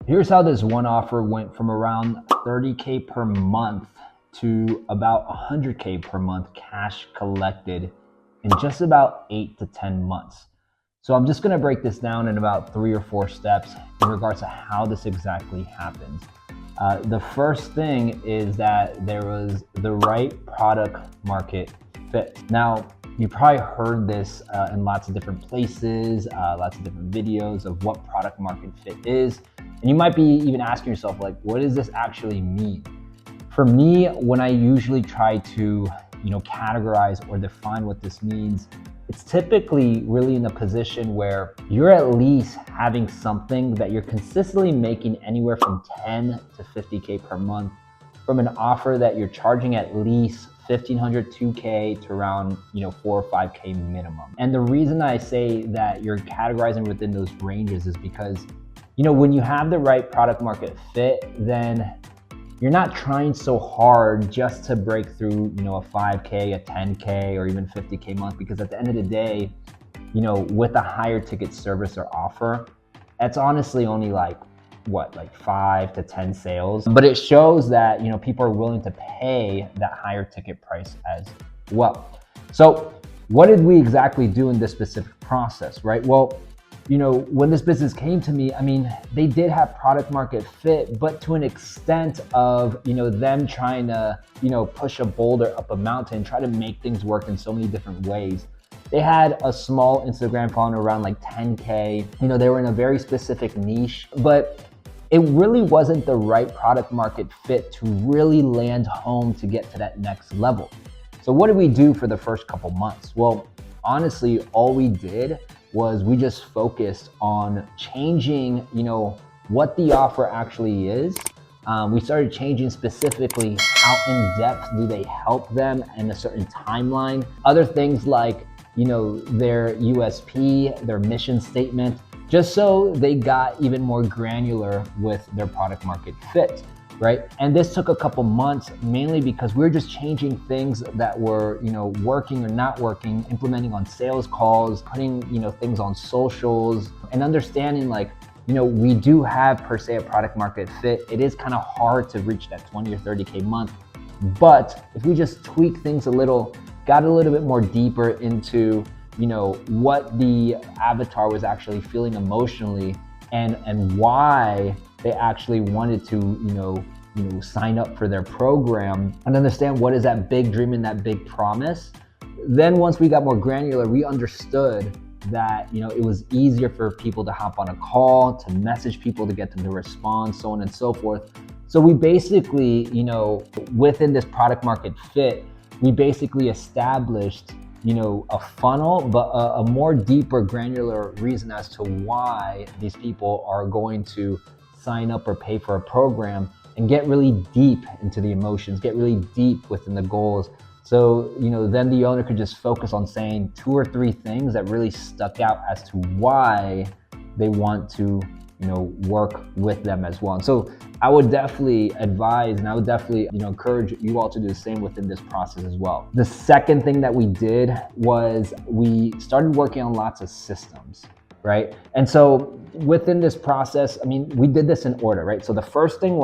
Here's how this one offer went from around 30K per month to about 100K per month cash collected in just about 8 to 10 months. So I'm just going to break this down in about 3 or 4 steps in regards to how this exactly happens. The first thing is that there was the right product market fit. Now, you probably heard this in lots of different places, lots of different videos of what product market fit is. And you might be even asking yourself, like, what does this actually mean? For me, when I usually try to, categorize or define what this means, it's typically really in a position where you're at least having something that you're consistently making anywhere from 10 to 50K per month from an offer that you're charging at least 1,500, 2K to around 4 or 5K minimum. And the reason I say that you're categorizing within those ranges is because when you have the right product market fit, then you're not trying so hard just to break through, a 5K, a 10K, or even 50K month, because at the end of the day, with a higher ticket service or offer, that's honestly only like 5 to 10 sales. But it shows that, people are willing to pay that higher ticket price as well. So what did we exactly do in this specific process, right? Well, when this business came to me, they did have product market fit, but to an extent of, them trying to, push a boulder up a mountain, try to make things work in so many different ways. They had a small Instagram following around like 10K. They were in a very specific niche, but it really wasn't the right product market fit to really land home to get to that next level. So what did we do for the first couple months? Well, honestly, all we did was we just focused on changing, what the offer actually is. We started changing specifically how in depth do they help them in a certain timeline. Other things like, their USP, their mission statement, just so they got even more granular with their product market fit. Right? And this took a couple months, mainly because we were just changing things that were, working or not working, implementing on sales calls, putting, things on socials, and understanding we do have per se a product market fit. It is kind of hard to reach that 20 or 30K month. But if we just tweak things a little, got a little bit more deeper into, what the avatar was actually feeling emotionally and why they actually wanted to, sign up for their program and understand what is that big dream and that big promise. Then once we got more granular, we understood that, it was easier for people to hop on a call, to message people, to get them to respond, so on and so forth. So we basically, within this product market fit, we basically established a funnel, but a more deeper granular reason as to why these people are going to sign up or pay for a program, and get really deep into the emotions, get really deep within the goals. So, then the owner could just focus on saying 2 or 3 things that really stuck out as to why they want to, work with them as well. And so I would definitely advise, and I would definitely, encourage you all to do the same within this process as well. The second thing that we did was we started working on lots of systems, right? And so within this process, we did this in order, right? So the first thing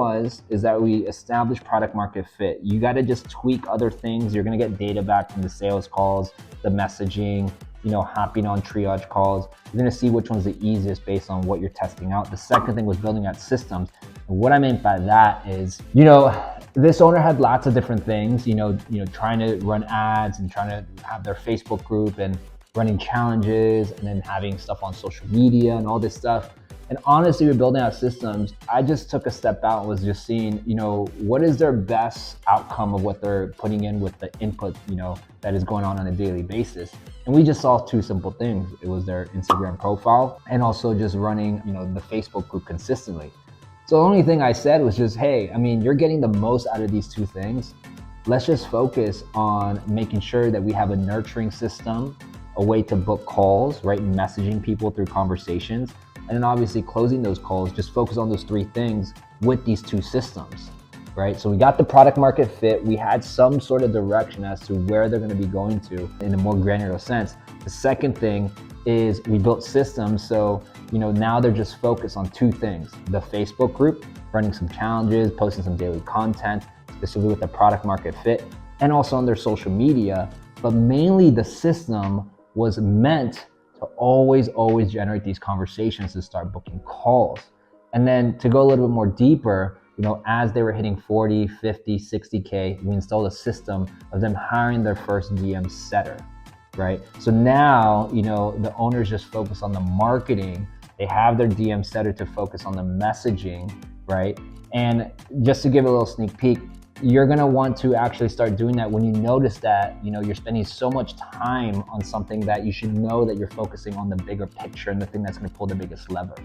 is that we established product market fit. You got to just tweak other things. You're going to get data back from the sales calls, the messaging, hopping on triage calls. You're going to see which one's the easiest based on what you're testing out. The second thing was building out systems. And what I meant by that is, this owner had lots of different things, trying to run ads and trying to have their Facebook group and running challenges and then having stuff on social media and all this stuff. And honestly, we're building out systems. I just took a step out and was just seeing, what is their best outcome of what they're putting in with the input, that is going on a daily basis. And we just saw 2 simple things. It was their Instagram profile and also just running, the Facebook group consistently. So the only thing I said was just, hey, you're getting the most out of these 2 things. Let's just focus on making sure that we have a nurturing system, a way to book calls, right? Messaging people through conversations. And then obviously closing those calls, just focus on those 3 things with these 2 systems, right? So we got the product market fit. We had some sort of direction as to where they're going to be going to in a more granular sense. The The second thing is we built systems. So, now they're just focused on two things: the Facebook group, running some challenges, posting some daily content, specifically with the product market fit, and also on their social media. But mainly the system was meant to always generate these conversations to start booking calls. And then to go a little bit more deeper, as they were hitting 40, 50, 60K, we installed a system of them hiring their first DM setter, right? So now, the owners just focus on the marketing. They have their DM setter to focus on the messaging, right? And just to give a little sneak peek, you're gonna want to actually start doing that when you notice that, you're spending so much time on something that you should know that you're focusing on the bigger picture and the thing that's gonna pull the biggest lever,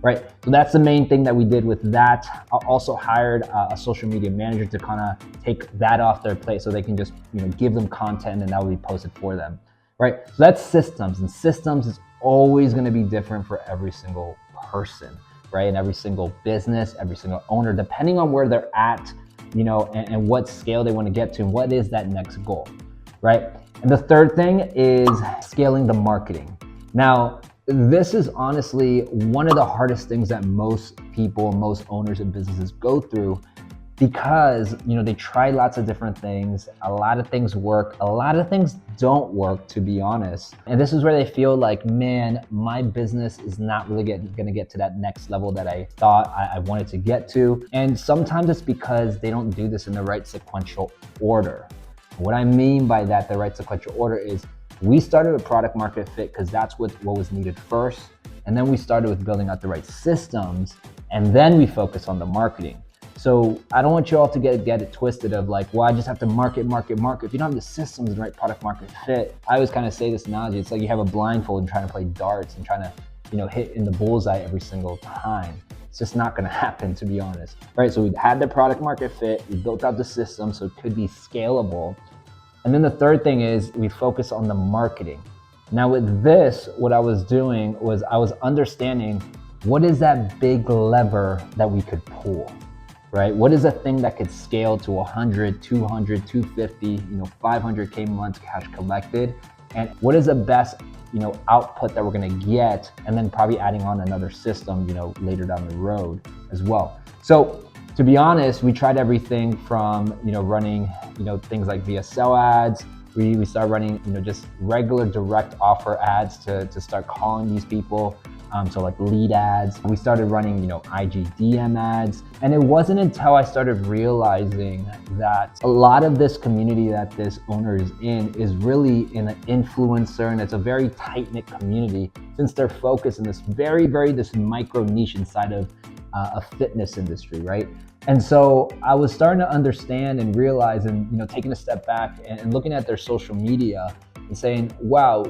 right? So that's the main thing that we did with that. I also hired a social media manager to kind of take that off their plate so they can just, give them content and that will be posted for them, right? So that's systems, and systems is always gonna be different for every single person, right? And every single business, every single owner, depending on where they're at, and what scale they want to get to, and what is that next goal, right? And the third thing is scaling the marketing. Now, this is honestly one of the hardest things that most people, most owners and businesses go through, because they try lots of different things. A lot of things work, a lot of things don't work, to be honest. And this is where they feel like, man, my business is not really gonna get to that next level that I thought I wanted to get to. And sometimes it's because they don't do this in the right sequential order. What I mean by that, the right sequential order, is we started with product market fit because that's what was needed first. And then we started with building out the right systems, and then we focus on the marketing. So I don't want you all to get it twisted of like, well, I just have to market. If you don't have the systems and the right product market fit, I always kind of say this analogy. It's like you have a blindfold and trying to play darts and trying to, hit in the bullseye every single time. It's just not going to happen, to be honest, right? So we had the product market fit, we built out the system so it could be scalable. And then the third thing is we focus on the marketing. Now with this, what I was doing was I was understanding, what is that big lever that we could pull? Right? What is a thing that could scale to 100, 200, 250, 500K months cash collected? And what is the best, output that we're gonna get? And then probably adding on another system, later down the road as well. So to be honest, we tried everything from, running, things like VSL ads. We started running, just regular direct offer ads to start calling these people. So like lead ads. We started running, IG DM ads. And it wasn't until I started realizing that a lot of this community that this owner is in is really in an influencer, and it's a very tight-knit community, since they're focused in this this micro niche inside of a fitness industry, right? And so I was starting to understand and realize, and taking a step back and looking at their social media and saying, wow,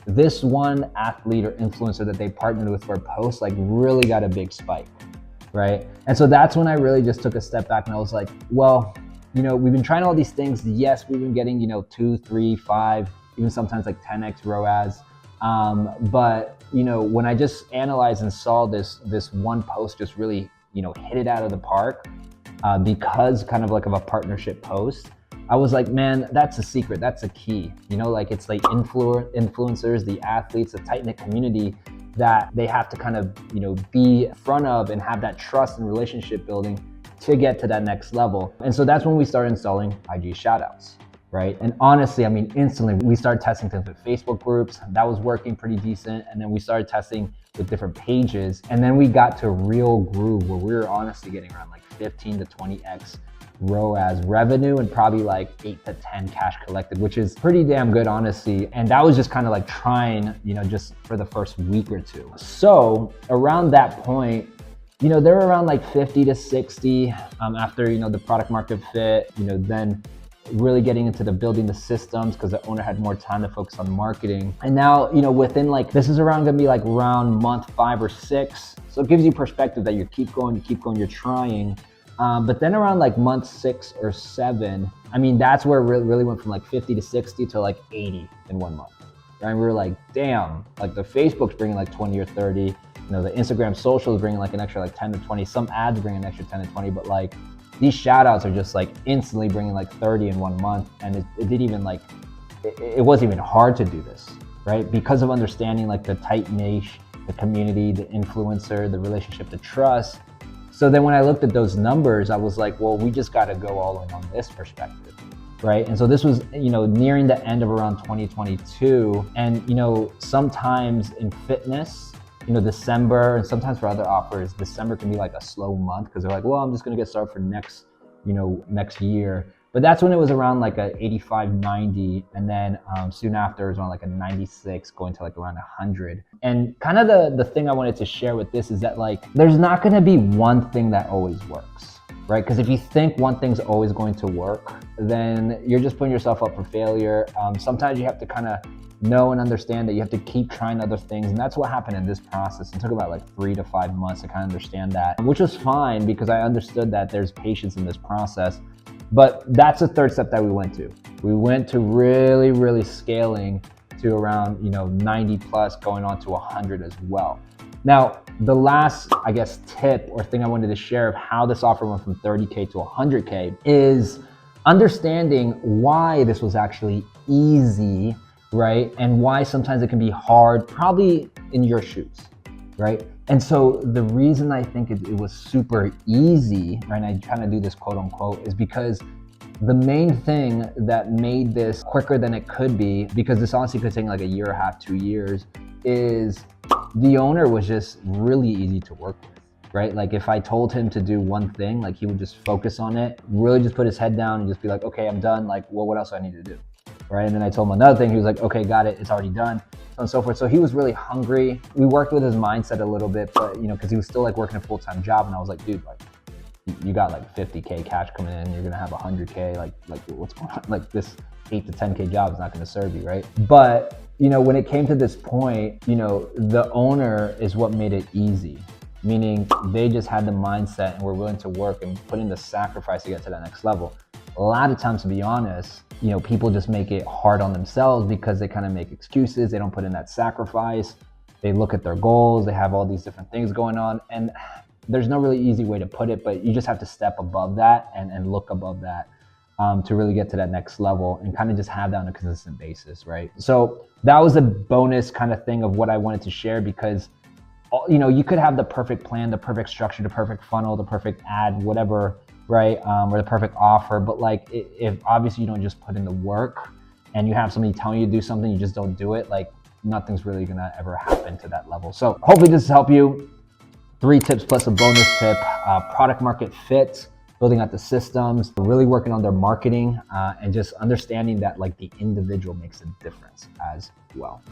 this one athlete or influencer that they partnered with for a post, really got a big spike, right? And so that's when I really just took a step back and I was like, well, we've been trying all these things. Yes, we've been getting, 2, 3, 5, even sometimes like 10x ROAS. But when I just analyzed and saw this one post just really, hit it out of the park, because kind of like of a partnership post, I was like, man, that's a secret. That's a key. It's like influencers, the athletes, the tight-knit community that they have to kind of, be in front of and have that trust and relationship building to get to that next level. And so that's when we started installing IG shoutouts, right? And honestly, instantly we started testing things with Facebook groups. That was working pretty decent. And then we started testing with different pages. And then we got to Real Groove, where we were honestly getting around like 15 to 20x ROAS revenue and probably like 8 to 10 cash collected, which is pretty damn good, honestly. And that was just kind of like trying, just for the first week or two. So around that point, they're around like 50 to 60 after, the product market fit, then really getting into the building the systems because the owner had more time to focus on marketing. And now, within this is gonna be around month 5 or 6. So it gives you perspective that you keep going, you're trying. But then around month 6 or 7, that's where it really went from 50 to 60 to 80 in 1 month. Right? And we were like, damn, the Facebook's bringing 20 or 30, the Instagram social is bringing an extra 10 to 20, some ads bring an extra 10 to 20, but these shout outs are just instantly bringing 30 in 1 month. And it didn't even it wasn't even hard to do this, right? Because of understanding like the tight niche, the community, the influencer, the relationship, the trust. So then when I looked at those numbers, I was like, well, we just got to go all in on this perspective, right? And so this was, nearing the end of around 2022. And, sometimes in fitness, December, and sometimes for other offers, December can be like a slow month because they're like, well, I'm just going to get started for next year. But that's when it was around like a 85, 90. And then soon after it was around like a 96 going to like around 100. And kind of the thing I wanted to share with this is that like, there's not going to be one thing that always works, right? Because if you think one thing's always going to work, then you're just putting yourself up for failure. Sometimes you have to kind of know and understand that you have to keep trying other things. And that's what happened in this process. It took about like 3 to 5 months to kind of understand that, which was fine because I understood that there's patience in this process. But that's the third step that we went to. We went to really, really scaling to around, 90 plus, going on to 100 as well. Now, the last, I guess, tip or thing I wanted to share of how this offer went from 30K to 100K is understanding why this was actually easy, right? And why sometimes it can be hard, probably in your shoes, right? And so the reason I think it was super easy, right, and I kind of do this quote unquote, is because the main thing that made this quicker than it could be, because this honestly could take like a year and a half, 2 years, is the owner was just really easy to work with, right? Like if I told him to do one thing, like he would just focus on it, really just put his head down and just be like, okay, I'm done. Like, well, what else do I need to do? Right? And then I told him another thing. He was like, okay, got it. It's already done. So on and so forth. So he was really hungry. We worked with his mindset a little bit, but because he was still like working a full-time job. And I was like, dude, like you got like 50K cash coming in. You're going to have 100K. Like what's going on? Like this 8 to 10K job is not going to serve you, right? But when it came to this point, the owner is what made it easy. Meaning they just had the mindset and were willing to work and put in the sacrifice to get to that next level. A lot of times, to be honest, people just make it hard on themselves because they kind of make excuses. They don't put in that sacrifice. They look at their goals. They have all these different things going on. And there's no really easy way to put it, but you just have to step above that and look above that to really get to that next level and kind of just have that on a consistent basis, right? So that was a bonus kind of thing of what I wanted to share because you could have the perfect plan, the perfect structure, the perfect funnel, the perfect ad, whatever, right? Or the perfect offer. But like, if obviously you don't just put in the work and you have somebody telling you to do something, you just don't do it, like nothing's really gonna ever happen to that level. So hopefully this has helped you. 3 tips plus a bonus tip, product market fit, building out the systems, really working on their marketing, and just understanding that like the individual makes a difference as well.